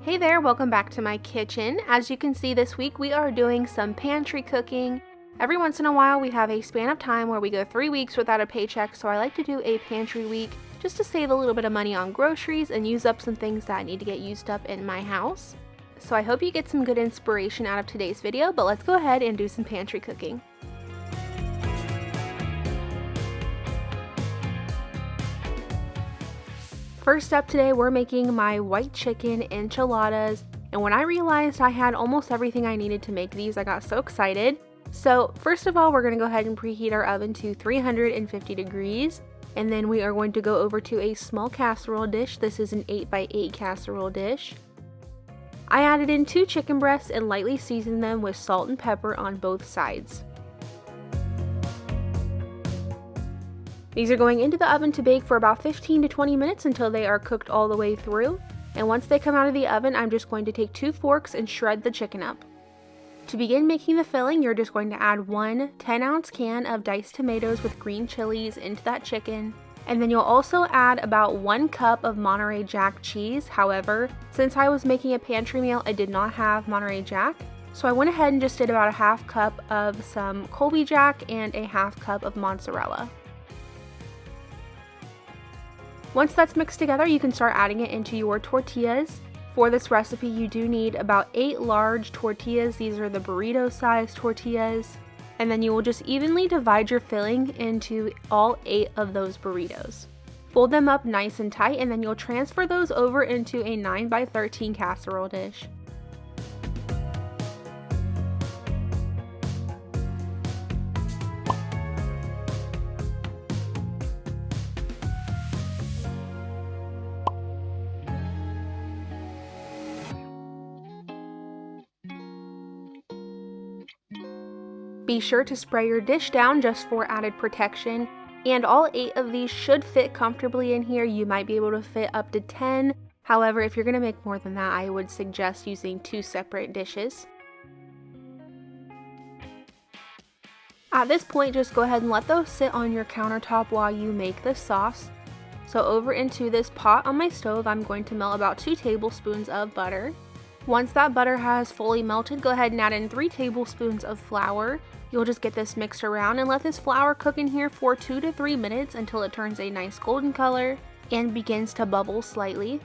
Hey there, welcome back to my kitchen. As you can see, this week we are doing some pantry cooking. Every once in a while we have a span of time where we go 3 weeks without a paycheck, so I like to do a pantry week just to save a little bit of money on groceries and use up some things that need to get used up in my house. So I hope you get some good inspiration out of today's video, but let's go ahead and do some pantry cooking. First up today, we're making my white chicken enchiladas, and when I realized I had almost everything I needed to make these, I got so excited. So first of all, we're going to go ahead and preheat our oven to 350 degrees, and then we are going to go over to a small casserole dish. This is an 8x8 casserole dish. I added in 2 chicken breasts and lightly seasoned them with salt and pepper on both sides. These are going into the oven to bake for about 15 to 20 minutes until they are cooked all the way through. And once they come out of the oven, I'm just going to take 2 forks and shred the chicken up. To begin making the filling, you're just going to add 1 10-ounce can of diced tomatoes with green chilies into that chicken. And then you'll also add about 1 cup of Monterey Jack cheese. However, since I was making a pantry meal, I did not have Monterey Jack. So I went ahead and just did about a half cup of some Colby Jack and a half cup of mozzarella. Once that's mixed together, you can start adding it into your tortillas. For this recipe, you do need about 8 large tortillas. These are the burrito size tortillas. And then you will just evenly divide your filling into all 8 of those burritos. Fold them up nice and tight, and then you'll transfer those over into a 9x13 casserole dish. Be sure to spray your dish down just for added protection, and all 8 of these should fit comfortably in here. You might be able to fit up to 10. However, if you're going to make more than that, I would suggest using 2 separate dishes. At this point, just go ahead and let those sit on your countertop while you make the sauce. So over into this pot on my stove, I'm going to melt about 2 tablespoons of butter. Once that butter has fully melted, go ahead and add in 3 tablespoons of flour. You'll just get this mixed around and let this flour cook in here for 2 to 3 minutes until it turns a nice golden color and begins to bubble slightly.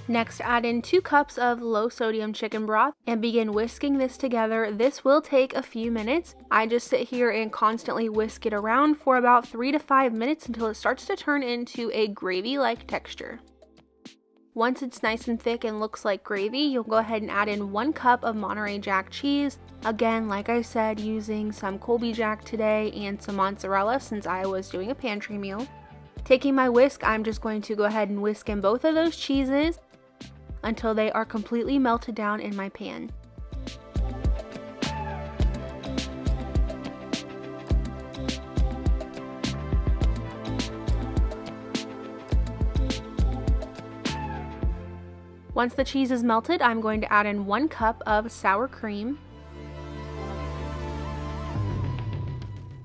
Next, add in 2 cups of low sodium chicken broth and begin whisking this together. This will take a few minutes. I just sit here and constantly whisk it around for about 3 to 5 minutes until it starts to turn into a gravy-like texture. Once it's nice and thick and looks like gravy, you'll go ahead and add in 1 cup of Monterey Jack cheese. Again, like I said, using some Colby Jack today and some mozzarella since I was doing a pantry meal. Taking my whisk, I'm just going to go ahead and whisk in both of those cheeses until they are completely melted down in my pan. Once the cheese is melted, I'm going to add in 1 cup of sour cream,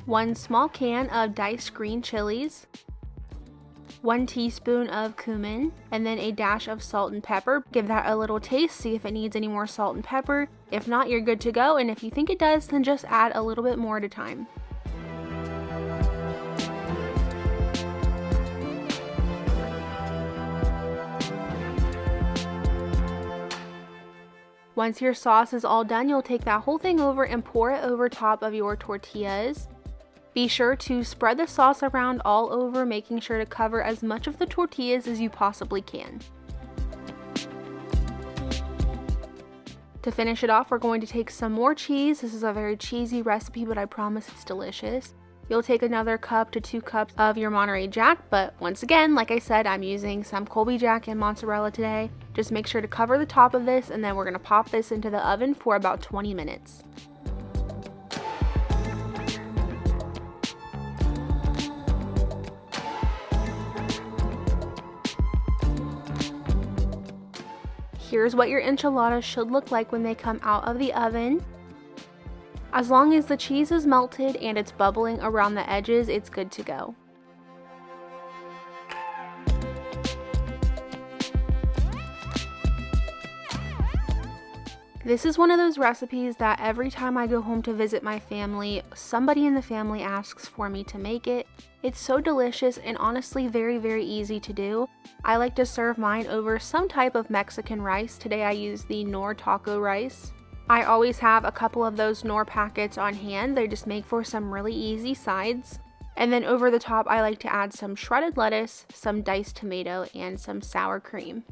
1 small can of diced green chilies, 1 teaspoon of cumin, and then a dash of salt and pepper. Give that a little taste, see if it needs any more salt and pepper. If not, you're good to go, and if you think it does, then just add a little bit more at a time. Once your sauce is all done, you'll take that whole thing over and pour it over top of your tortillas. Be sure to spread the sauce around all over, making sure to cover as much of the tortillas as you possibly can. To finish it off, we're going to take some more cheese. This is a very cheesy recipe, but I promise it's delicious. You'll take another cup to 2 cups of your Monterey Jack, but once again, like I said, I'm using some Colby Jack and mozzarella today. Just make sure to cover the top of this, and then we're going to pop this into the oven for about 20 minutes. Here's what your enchiladas should look like when they come out of the oven. As long as the cheese is melted and it's bubbling around the edges, it's good to go. This is one of those recipes that every time I go home to visit my family, somebody in the family asks for me to make it. It's so delicious and honestly very easy to do. I like to serve mine over some type of Mexican rice. Today I use the Knorr taco rice. I always have a couple of those Knorr packets on hand. They just make for some really easy sides. And then over the top I like to add some shredded lettuce, some diced tomato, and some sour cream.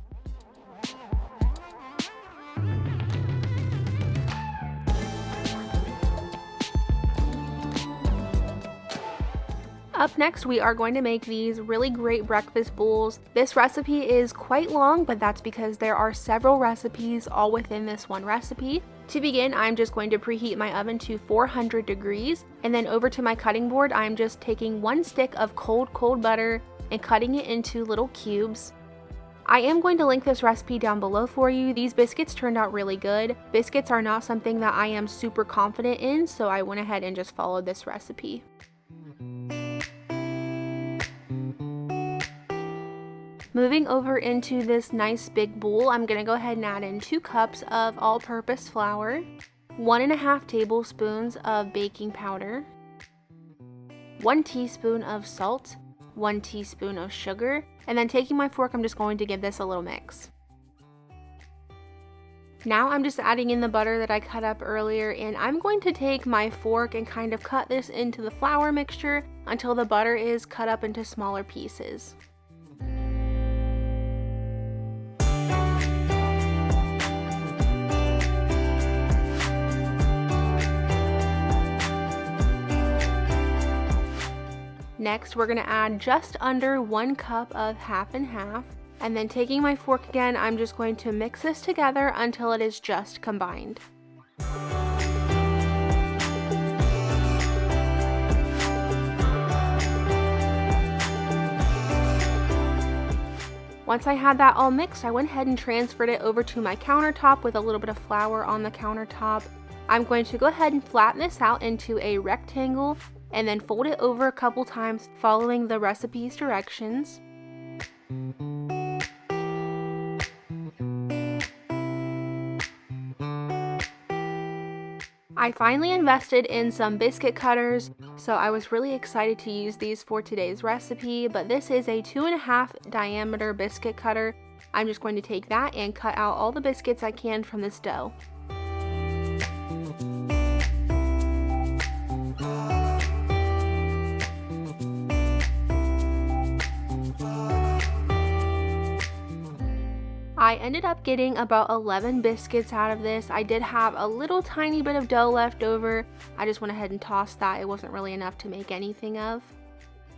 Up next, we are going to make these really great breakfast bowls. This recipe is quite long, but that's because there are several recipes all within this one recipe. To begin, I'm just going to preheat my oven to 400 degrees, and then over to my cutting board, I'm just taking one stick of cold butter and cutting it into little cubes. I am going to link this recipe down below for you. These biscuits turned out really good. Biscuits are not something that I am super confident in, so I went ahead and just followed this recipe. Moving over into this nice big bowl, I'm going to go ahead and add in 2 cups of all-purpose flour, 1.5 tablespoons of baking powder, 1 teaspoon of salt, 1 teaspoon of sugar, and then taking my fork, I'm just going to give this a little mix. Now I'm just adding in the butter that I cut up earlier, and I'm going to take my fork and kind of cut this into the flour mixture until the butter is cut up into smaller pieces. Next, we're going to add just under 1 cup of half and half, and then taking my fork again, I'm just going to mix this together until it is just combined. Once I had that all mixed, I went ahead and transferred it over to my countertop with a little bit of flour on the countertop. I'm going to go ahead and flatten this out into a rectangle and then fold it over a couple times following the recipe's directions. I finally invested in some biscuit cutters, so I was really excited to use these for today's recipe, but this is a 2.5 diameter biscuit cutter. I'm just going to take that and cut out all the biscuits I can from this dough. I ended up getting about 11 biscuits out of this. I did have a little tiny bit of dough left over. I just went ahead and tossed that. It wasn't really enough to make anything of.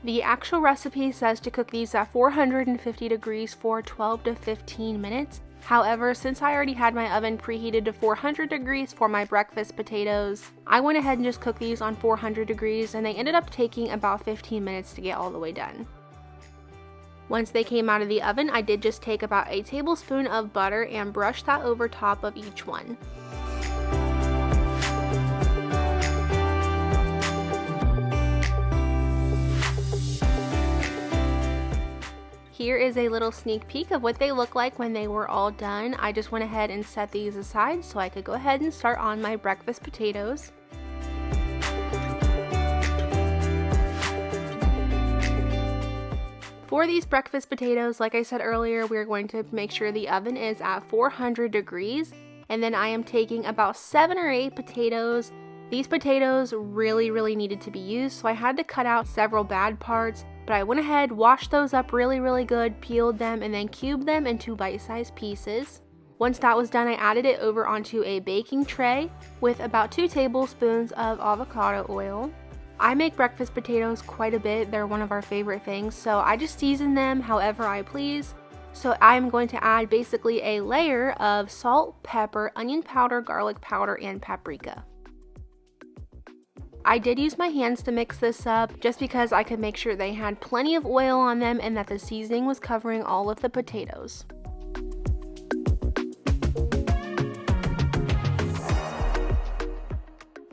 The actual recipe says to cook these at 450 degrees for 12 to 15 minutes. However, since I already had my oven preheated to 400 degrees for my breakfast potatoes, I went ahead and just cooked these on 400 degrees, and they ended up taking about 15 minutes to get all the way done. Once they came out of the oven, I did just take about a tablespoon of butter and brush that over top of each one. Here is a little sneak peek of what they look like when they were all done. I just went ahead and set these aside so I could go ahead and start on my breakfast potatoes. For these breakfast potatoes, like I said earlier, we're going to make sure the oven is at 400 degrees, and then I am taking about 7 or 8 potatoes. These potatoes really needed to be used, so I had to cut out several bad parts, but I went ahead, washed those up really good, peeled them, and then cubed them into bite-sized pieces. Once that was done, I added it over onto a baking tray with about 2 tablespoons of avocado oil. I make breakfast potatoes quite a bit. They're one of our favorite things, so I just season them however I please. So I'm going to add basically a layer of salt, pepper, onion powder, garlic powder, and paprika. I did use my hands to mix this up just because I could make sure they had plenty of oil on them and that the seasoning was covering all of the potatoes.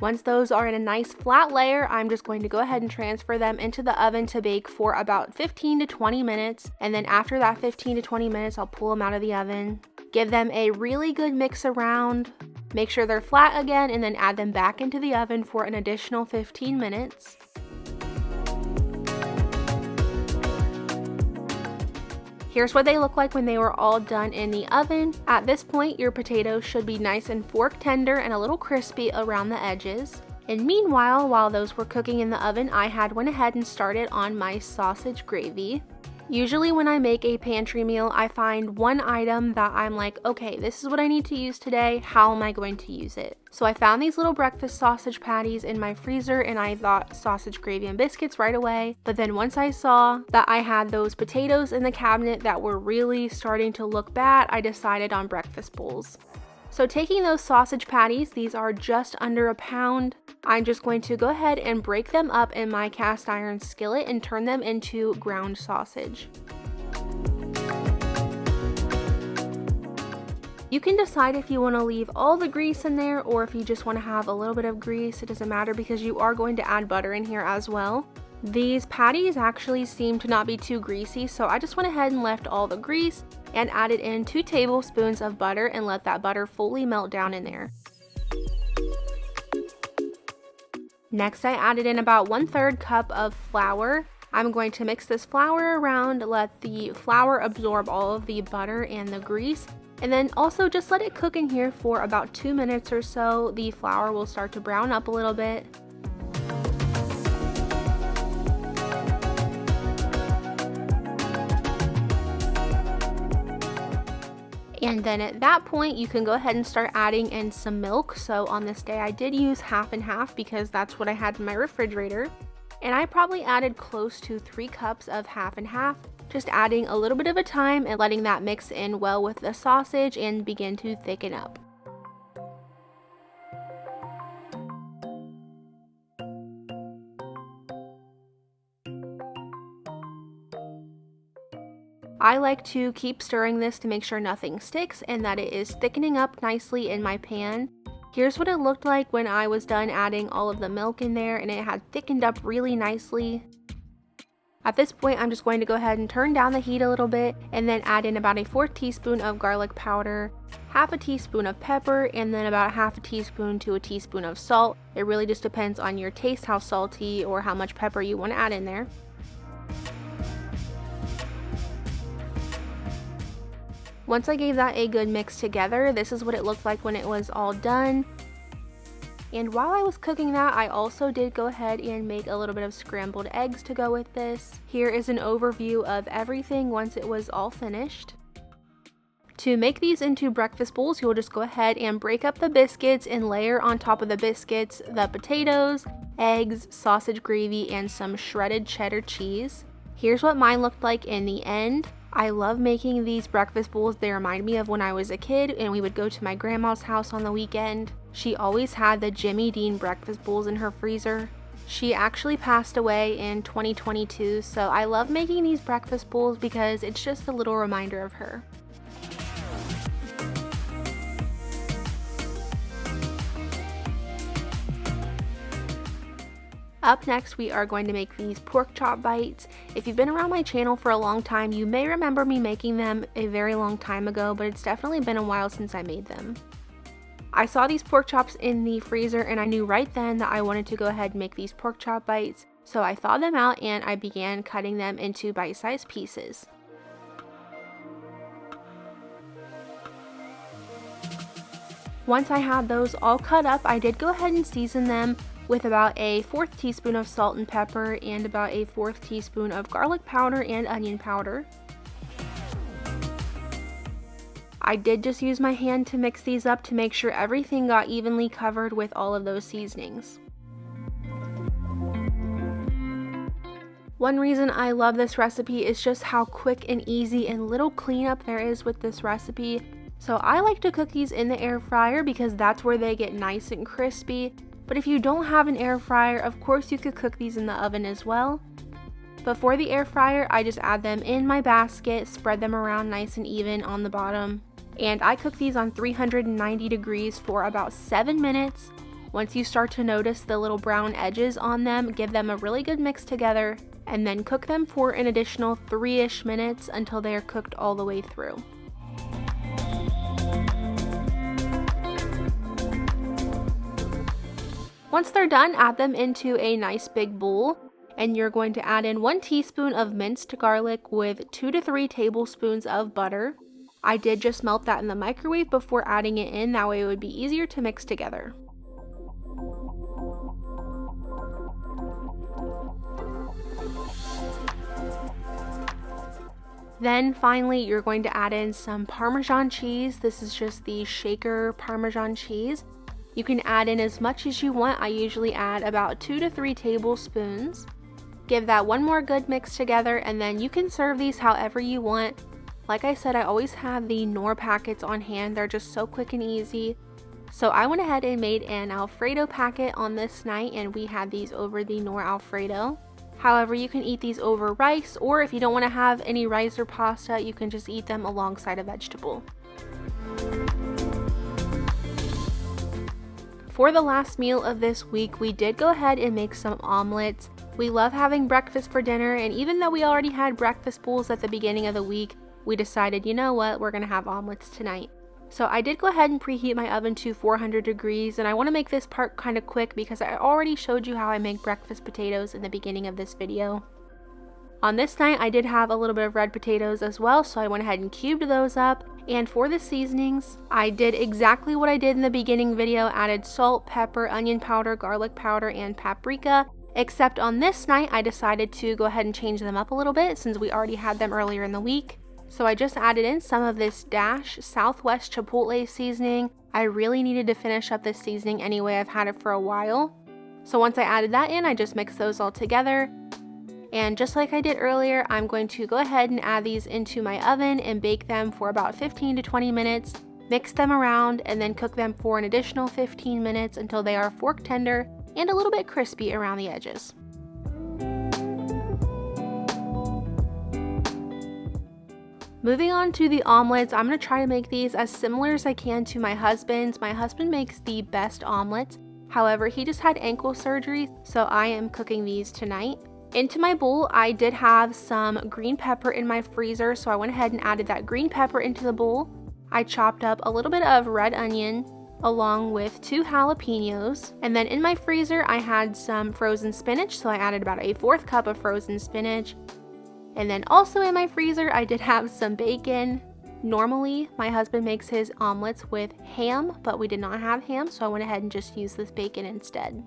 Once those are in a nice flat layer, I'm just going to go ahead and transfer them into the oven to bake for about 15 to 20 minutes. And then after that 15 to 20 minutes, I'll pull them out of the oven. Give them a really good mix around. Make sure they're flat again and then add them back into the oven for an additional 15 minutes. Here's what they look like when they were all done in the oven. At this point, your potatoes should be nice and fork tender and a little crispy around the edges. And meanwhile, while those were cooking in the oven, I had went ahead and started on my sausage gravy. Usually when I make a pantry meal, I find one item that I'm like, okay, this is what I need to use today. How am I going to use it? So I found these little breakfast sausage patties in my freezer and I thought sausage gravy and biscuits right away. But then once I saw that I had those potatoes in the cabinet that were really starting to look bad, I decided on breakfast bowls. So taking those sausage patties, these are just under a pound, I'm just going to go ahead and break them up in my cast iron skillet and turn them into ground sausage. You can decide if you want to leave all the grease in there or if you just want to have a little bit of grease. It doesn't matter because you are going to add butter in here as well. These patties actually seem to not be too greasy, so I just went ahead and left all the grease and added in 2 tablespoons of butter and let that butter fully melt down in there. Next, I added in about 1/3 cup of flour. I'm going to mix this flour around, let the flour absorb all of the butter and the grease, and then also just let it cook in here for about 2 minutes or so. The flour will start to brown up a little bit. And then at that point, you can go ahead and start adding in some milk. So on this day, I did use half and half because that's what I had in my refrigerator. And I probably added close to 3 cups of half and half, just adding a little bit of a time and letting that mix in well with the sausage and begin to thicken up. I like to keep stirring this to make sure nothing sticks and that it is thickening up nicely in my pan. Here's what it looked like when I was done adding all of the milk in there and it had thickened up really nicely. At this point, I'm just going to go ahead and turn down the heat a little bit and then add in about a 4th teaspoon of garlic powder, half a teaspoon of pepper, and then about half a teaspoon to a teaspoon of salt. It really just depends on your taste how salty or how much pepper you want to add in there. Once I gave that a good mix together, this is what it looked like when it was all done. And while I was cooking that, I also did go ahead and make a little bit of scrambled eggs to go with this. Here is an overview of everything once it was all finished. To make these into breakfast bowls, you'll just go ahead and break up the biscuits and layer on top of the biscuits the potatoes, eggs, sausage gravy, and some shredded cheddar cheese. Here's what mine looked like in the end. I love making these breakfast bowls. They remind me of when I was a kid and we would go to my grandma's house on the weekend. She always had the Jimmy Dean breakfast bowls in her freezer. She actually passed away in 2022, so I love making these breakfast bowls because it's just a little reminder of her. Up next, we are going to make these pork chop bites. If you've been around my channel for a long time, you may remember me making them a very long time ago, but it's definitely been a while since I made them. I saw these pork chops in the freezer and I knew right then that I wanted to go ahead and make these pork chop bites. So I thawed them out and I began cutting them into bite-sized pieces. Once I had those all cut up, I did go ahead and season them with about a 4th teaspoon of salt and pepper and about a 4th teaspoon of garlic powder and onion powder. I did just use my hand to mix these up to make sure everything got evenly covered with all of those seasonings. One reason I love this recipe is just how quick and easy and little cleanup there is with this recipe. So I like to cook these in the air fryer because that's where they get nice and crispy. But if you don't have an air fryer, of course you could cook these in the oven as well. But for the air fryer, I just add them in my basket, spread them around nice and even on the bottom. And I cook these on 390 degrees for about 7 minutes. Once you start to notice the little brown edges on them, give them a really good mix together, and then cook them for an additional 3-ish minutes until they are cooked all the way through. Once they're done, add them into a nice big bowl, and you're going to add in 1 teaspoon of minced garlic with 2 to 3 tablespoons of butter. I did just melt that in the microwave before adding it in, that way it would be easier to mix together. Then finally, you're going to add in some Parmesan cheese. This is just the shaker Parmesan cheese. You can add in as much as you want. I usually add about 2 to 3 tablespoons. Give that one more good mix together, and then you can serve these however you want. Like I said, I always have the Knorr packets on hand. They're just so quick and easy. So I went ahead and made an Alfredo packet on this night, and we had these over the Knorr Alfredo. However, you can eat these over rice, or if you don't want to have any rice or pasta, you can just eat them alongside a vegetable. For the last meal of this week, we did go ahead and make some omelets. We love having breakfast for dinner, and even though we already had breakfast bowls at the beginning of the week, we decided, you know what, we're going to have omelets tonight. So I did go ahead and preheat my oven to 400 degrees, and I want to make this part kind of quick because I already showed you how I make breakfast potatoes in the beginning of this video. On this night, I did have a little bit of red potatoes as well, so I went ahead and cubed those up. And for the seasonings, I did exactly what I did in the beginning video, added salt, pepper, onion powder, garlic powder, and paprika. Except on this night, I decided to go ahead and change them up a little bit since we already had them earlier in the week. So I just added in some of this Dash Southwest Chipotle seasoning. I really needed to finish up this seasoning anyway, I've had it for a while. So once I added that in, I just mixed those all together. And just like I did earlier, I'm going to go ahead and add these into my oven and bake them for about 15 to 20 minutes, mix them around, and then cook them for an additional 15 minutes until they are fork tender and a little bit crispy around the edges. Moving on to the omelets, I'm going to try to make these as similar as I can to my husband's. My husband makes the best omelets. However, he just had ankle surgery, so I am cooking these tonight. Into my bowl, I did have some green pepper in my freezer, so I went ahead and added that green pepper into the bowl. I chopped up a little bit of red onion along with 2 jalapenos. And then in my freezer, I had some frozen spinach, so I added about a 1/4 cup of frozen spinach. And then also in my freezer, I did have some bacon. Normally, my husband makes his omelets with ham, but we did not have ham, so I went ahead and just used this bacon instead.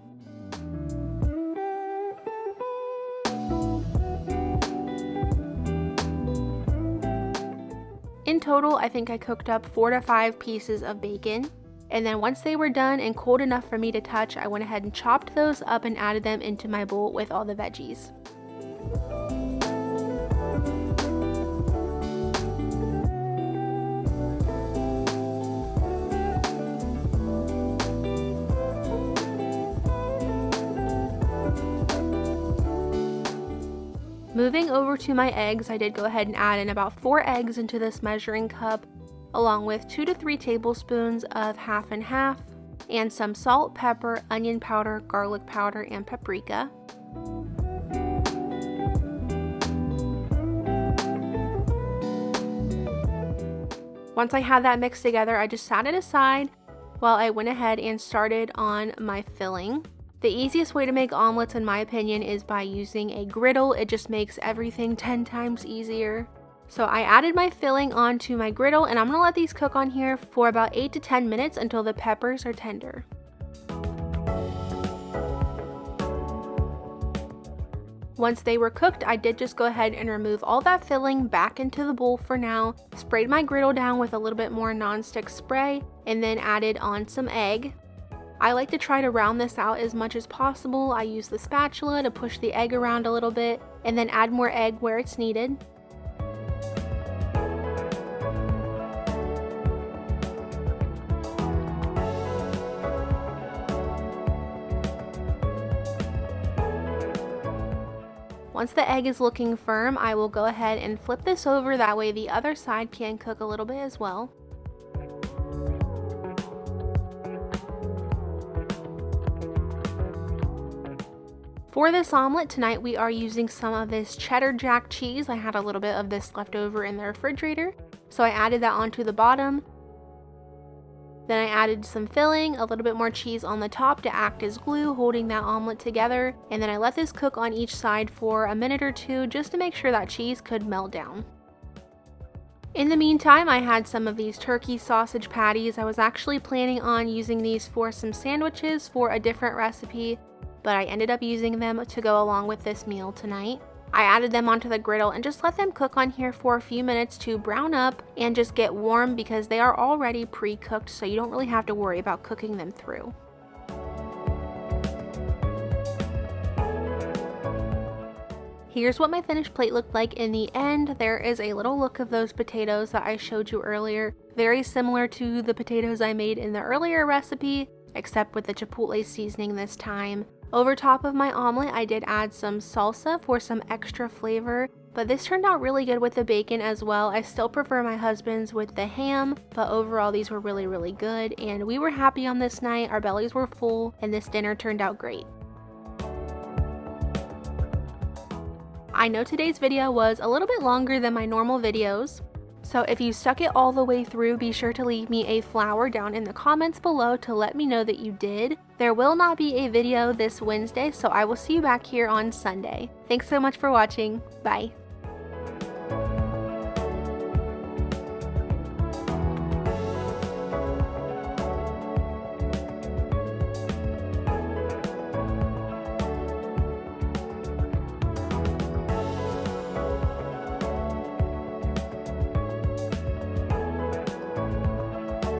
In total, I think I cooked up 4 to 5 pieces of bacon. And then once they were done and cold enough for me to touch, I went ahead and chopped those up and added them into my bowl with all the veggies. Moving over to my eggs, I did go ahead and add in about 4 eggs into this measuring cup, along with 2 to 3 tablespoons of half and half, and some salt, pepper, onion powder, garlic powder, and paprika. Once I had that mixed together, I just sat it aside while I went ahead and started on my filling. The easiest way to make omelets, in my opinion, is by using a griddle. It just makes everything 10 times easier. So I added my filling onto my griddle, and I'm going to let these cook on here for about 8 to 10 minutes until the peppers are tender. Once they were cooked, I did just go ahead and remove all that filling back into the bowl for now, sprayed my griddle down with a little bit more nonstick spray, and then added on some egg. I like to try to round this out as much as possible. I use the spatula to push the egg around a little bit and then add more egg where it's needed. Once the egg is looking firm, I will go ahead and flip this over, that way the other side can cook a little bit as well. For this omelet tonight, we are using some of this cheddar jack cheese. I had a little bit of this left over in the refrigerator, so I added that onto the bottom. Then I added some filling, a little bit more cheese on the top to act as glue, holding that omelet together. And then I let this cook on each side for a minute or two just to make sure that cheese could melt down. In the meantime, I had some of these turkey sausage patties. I was actually planning on using these for some sandwiches for a different recipe, but I ended up using them to go along with this meal tonight. I added them onto the griddle and just let them cook on here for a few minutes to brown up and just get warm because they are already pre-cooked, so you don't really have to worry about cooking them through. Here's what my finished plate looked like in the end. There is a little look of those potatoes that I showed you earlier, very similar to the potatoes I made in the earlier recipe, except with the chipotle seasoning this time. Over top of my omelet, I did add some salsa for some extra flavor, but this turned out really good with the bacon as well. I still prefer my husband's with the ham, but overall these were really good, and we were happy on this night. Our bellies were full, and this dinner turned out great. I know today's video was a little bit longer than my normal videos, so if you stuck it all the way through, be sure to leave me a flower down in the comments below to let me know that you did. There will not be a video this Wednesday, so I will see you back here on Sunday. Thanks so much for watching. Bye.